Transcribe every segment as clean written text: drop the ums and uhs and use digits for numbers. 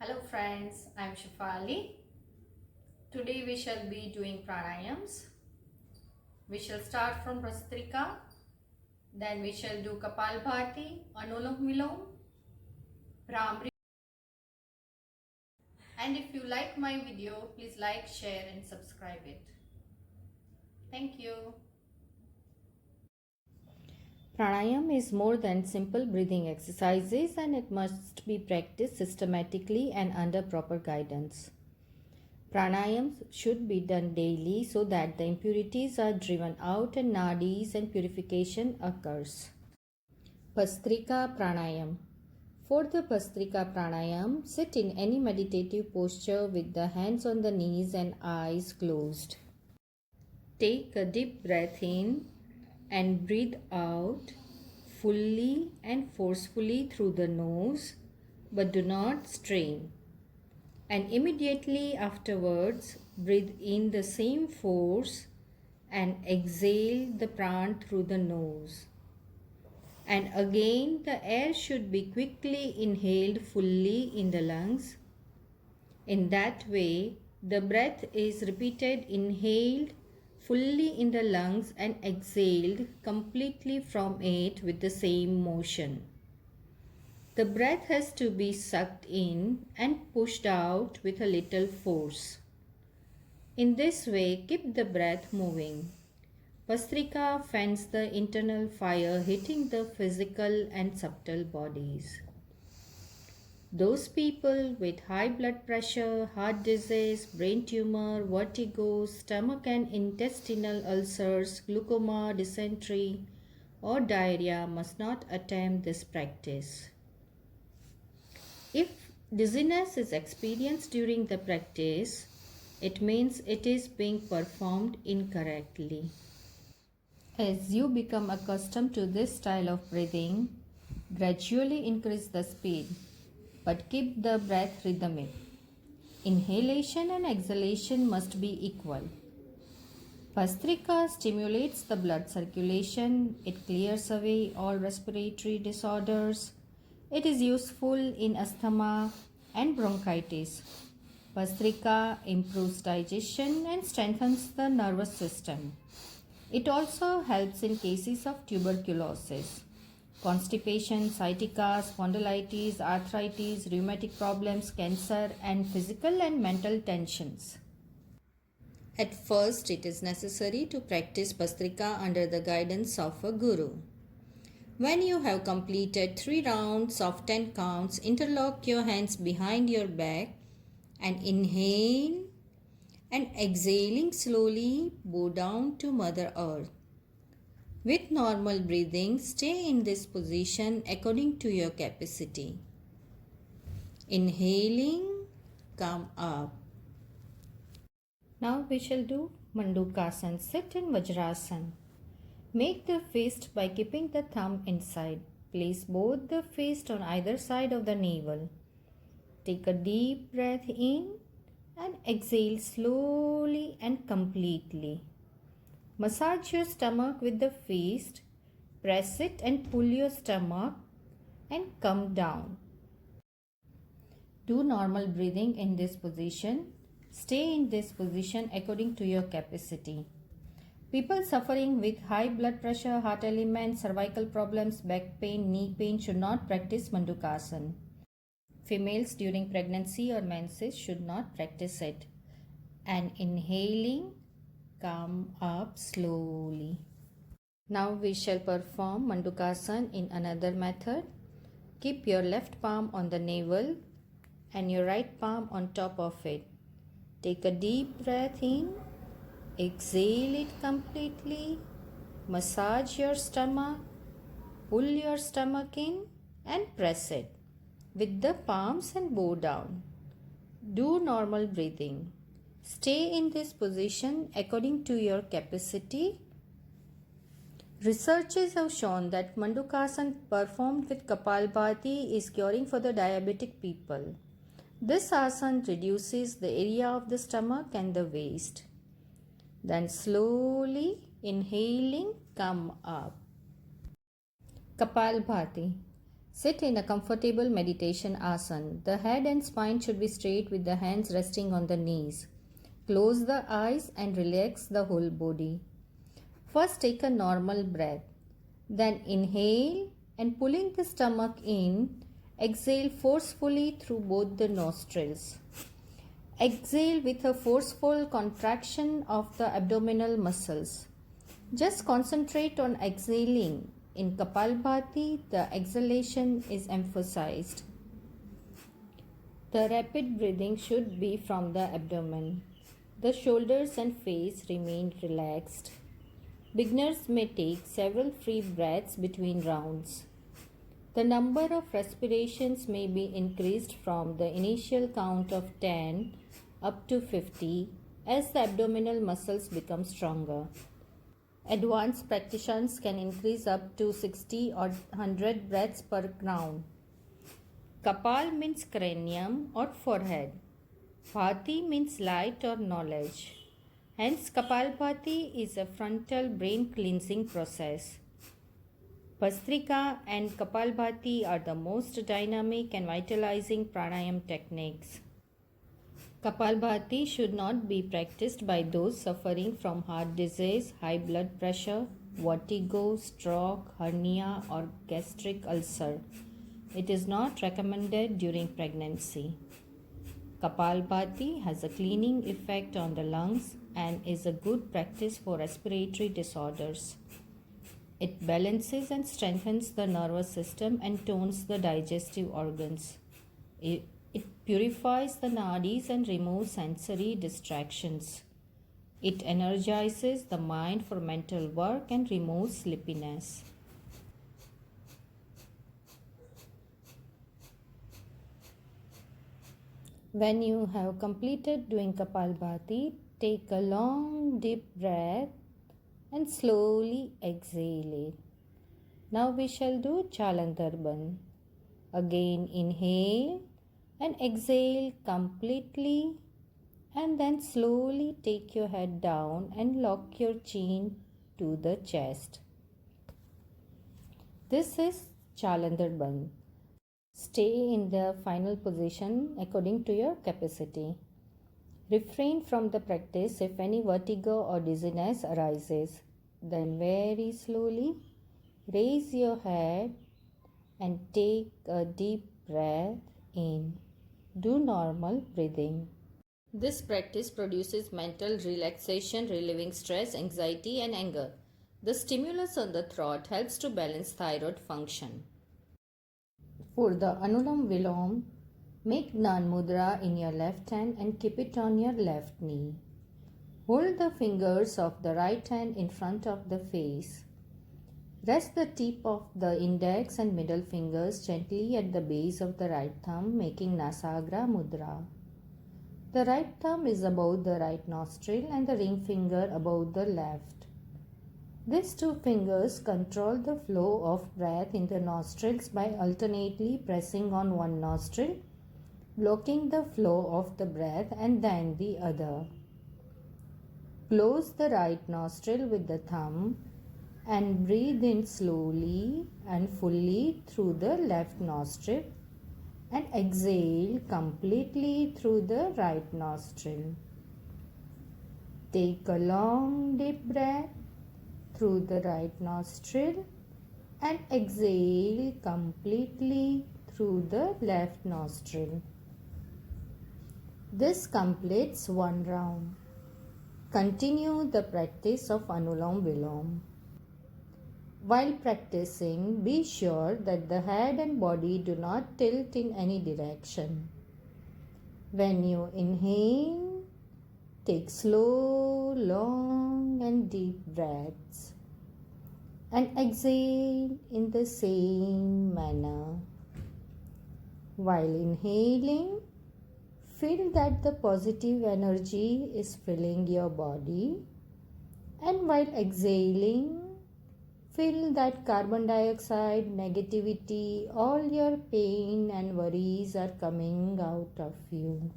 Hello friends, I am Shafali. Today we shall be doing pranayams. We shall start from Prastrika, then we shall do Kapalbhati, Anulom Vilom, Bhramri. And if you like my video, please like, share and subscribe it. Thank you. Pranayam is more than simple breathing exercises and it must be practiced systematically and under proper guidance. Pranayams should be done daily so that the impurities are driven out and nadis and purification occurs. Pastrika Pranayam. For the Pastrika Pranayam, sit in any meditative posture with the hands on the knees and eyes closed. Take a deep breath in and breathe out fully and forcefully through the nose, but do not strain. And immediately afterwards, breathe in the same force and exhale the pran through the nose. And again, the air should be quickly inhaled fully in the lungs. In that way, the breath is repeated, inhaled fully in the lungs and exhaled completely from it with the same motion. The breath has to be sucked in and pushed out with a little force. In this way, keep the breath moving. Pastrika fans the internal fire hitting the physical and subtle bodies. Those people with high blood pressure, heart disease, brain tumor, vertigo, stomach and intestinal ulcers, glaucoma, dysentery, or diarrhea must not attempt this practice. If dizziness is experienced during the practice, it means it is being performed incorrectly. As you become accustomed to this style of breathing, gradually increase the speed, but keep the breath rhythmic. Inhalation and exhalation must be equal. Pastrika stimulates the blood circulation, it clears away all respiratory disorders. It is useful in asthma and bronchitis. Pastrika improves digestion and strengthens the nervous system. It also helps in cases of tuberculosis, constipation, sciatica, spondylitis, arthritis, rheumatic problems, cancer, and physical and mental tensions. At first, it is necessary to practice Pastrika under the guidance of a guru. When you have completed 3 rounds of 10 counts, interlock your hands behind your back and inhale and exhaling slowly bow down to Mother Earth. With normal breathing, stay in this position according to your capacity. Inhaling, come up. Now we shall do Mandukasana, sit in Vajrasana. Make the fist by keeping the thumb inside. Place both the fists on either side of the navel. Take a deep breath in and exhale slowly and completely. Massage your stomach with the fist. Press it and pull your stomach and come down. Do normal breathing in this position. Stay in this position according to your capacity. People suffering with high blood pressure, heart ailments, cervical problems, back pain, knee pain should not practice Mandukasana. Females during pregnancy or menses should not practice it. And inhaling, come up slowly. Now we shall perform Mandukasana in another method. Keep your left palm on the navel and your right palm on top of it. Take a deep breath in. Exhale it completely. Massage your stomach. Pull your stomach in and press it with the palms and bow down. Do normal breathing. Stay in this position according to your capacity. Researchers have shown that Mandukasana performed with Kapalbhati is curing for the diabetic people. This asana reduces the area of the stomach and the waist. Then slowly inhaling, come up. Kapalbhati. Sit in a comfortable meditation asana. The head and spine should be straight with the hands resting on the knees. Close the eyes and relax the whole body. First, take a normal breath. Then inhale and pulling the stomach in, exhale forcefully through both the nostrils. Exhale with a forceful contraction of the abdominal muscles. Just concentrate on exhaling. In Kapalbhati, the exhalation is emphasized. The rapid breathing should be from the abdomen. The shoulders and face remain relaxed. Beginners may take several free breaths between rounds. The number of respirations may be increased from the initial count of 10 up to 50 as the abdominal muscles become stronger. Advanced practitioners can increase up to 60 or 100 breaths per round. Kapal means cranium or forehead. Bhati means light or knowledge. Hence, Kapalbhati is a frontal brain cleansing process. Bhastrika and Kapalbhati are the most dynamic and vitalizing pranayam techniques. Kapalbhati should not be practiced by those suffering from heart disease, high blood pressure, vertigo, stroke, hernia, or gastric ulcer. It is not recommended during pregnancy. Kapalbhati has a cleaning effect on the lungs and is a good practice for respiratory disorders. It balances and strengthens the nervous system and tones the digestive organs. It purifies the nadis and removes sensory distractions. It energizes the mind for mental work and removes sleepiness. When you have completed doing Kapalbhati, take a long deep breath and slowly exhale it. Now we shall do Chalandarband. Again inhale and exhale completely, and then slowly take your head down and lock your chin to the chest. This is Chalandarband. Stay in the final position according to your capacity. Refrain from the practice if any vertigo or dizziness arises. Then very slowly raise your head and take a deep breath in. Do normal breathing. This practice produces mental relaxation, relieving stress, anxiety, and anger. The stimulus on the throat helps to balance thyroid function. For the Anulam Vilom, make Gnan Mudra in your left hand and keep it on your left knee. Hold the fingers of the right hand in front of the face. Rest the tip of the index and middle fingers gently at the base of the right thumb, making Nasagra Mudra. The right thumb is above the right nostril and the ring finger above the left. These two fingers control the flow of breath in the nostrils by alternately pressing on one nostril, blocking the flow of the breath, and then the other. Close the right nostril with the thumb and breathe in slowly and fully through the left nostril and exhale completely through the right nostril. Take a long deep breath through the right nostril and exhale completely through the left nostril. This completes one round. Continue the practice of Anulam Vilom. While practicing, be sure that the head and body do not tilt in any direction. When you inhale, take slow, long and deep breaths and exhale in the same manner. While inhaling, feel that the positive energy is filling your body, and while exhaling, feel that carbon dioxide, negativity, all your pain and worries are coming out of you.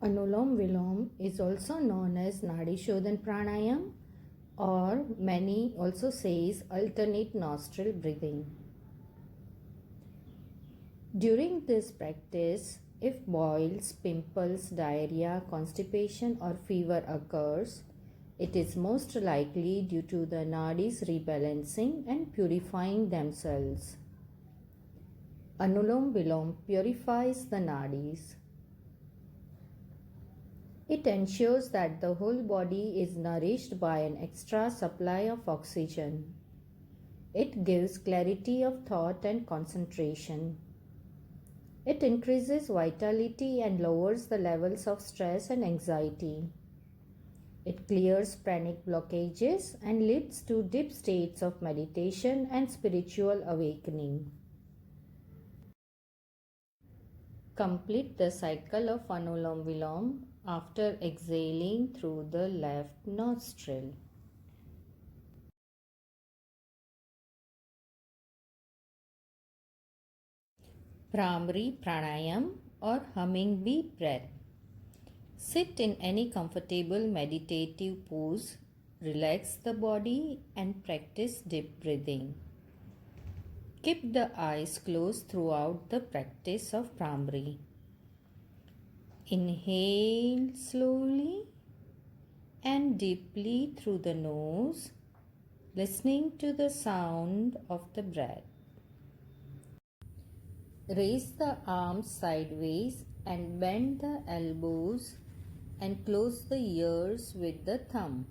Anulam Vilom is also known as Nadi Shodhan Pranayam, or many also says alternate nostril breathing. During this practice, if boils, pimples, diarrhea, constipation, or fever occurs, it is most likely due to the nadis rebalancing and purifying themselves. Anulom Vilom purifies the nadis. It ensures that the whole body is nourished by an extra supply of oxygen. It gives clarity of thought and concentration. It increases vitality and lowers the levels of stress and anxiety. It clears pranic blockages and leads to deep states of meditation and spiritual awakening. Complete the cycle of Anulom Vilom after exhaling through the left nostril. Bhramari Pranayam or humming bee breath. Sit in any comfortable meditative pose, relax the body and practice deep breathing. Keep the eyes closed throughout the practice of Bhramari. Inhale slowly and deeply through the nose, listening to the sound of the breath. Raise the arms sideways and bend the elbows and close the ears with the thumb,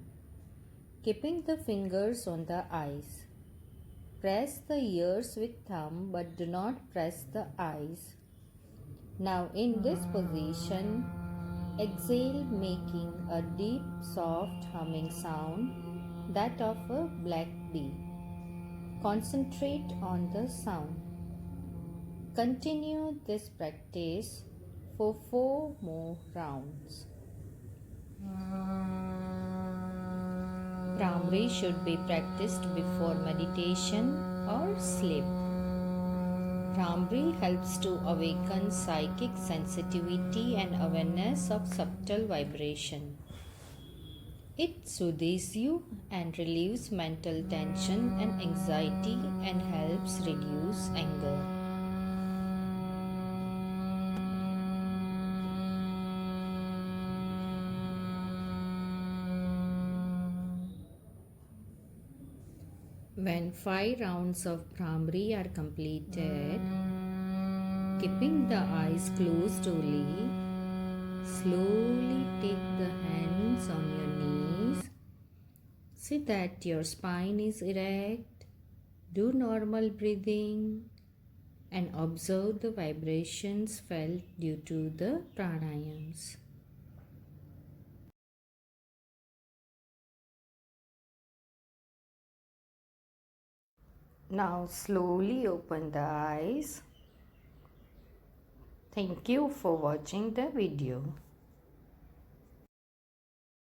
keeping the fingers on the eyes. Press the ears with thumb but do not press the eyes. Now in this position, exhale making a deep soft humming sound, that of a black bee. Concentrate on the sound. Continue this practice for 4 more rounds. Bhramari should be practiced before meditation or sleep. Bhramari helps to awaken psychic sensitivity and awareness of subtle vibration. It soothes you and relieves mental tension and anxiety and helps reduce anger. When 5 rounds of Bhramari are completed, keeping the eyes closed only, slowly take the hands on your knees. See that your spine is erect. Do normal breathing and observe the vibrations felt due to the pranayams. Now slowly open the eyes. Thank you for watching the video.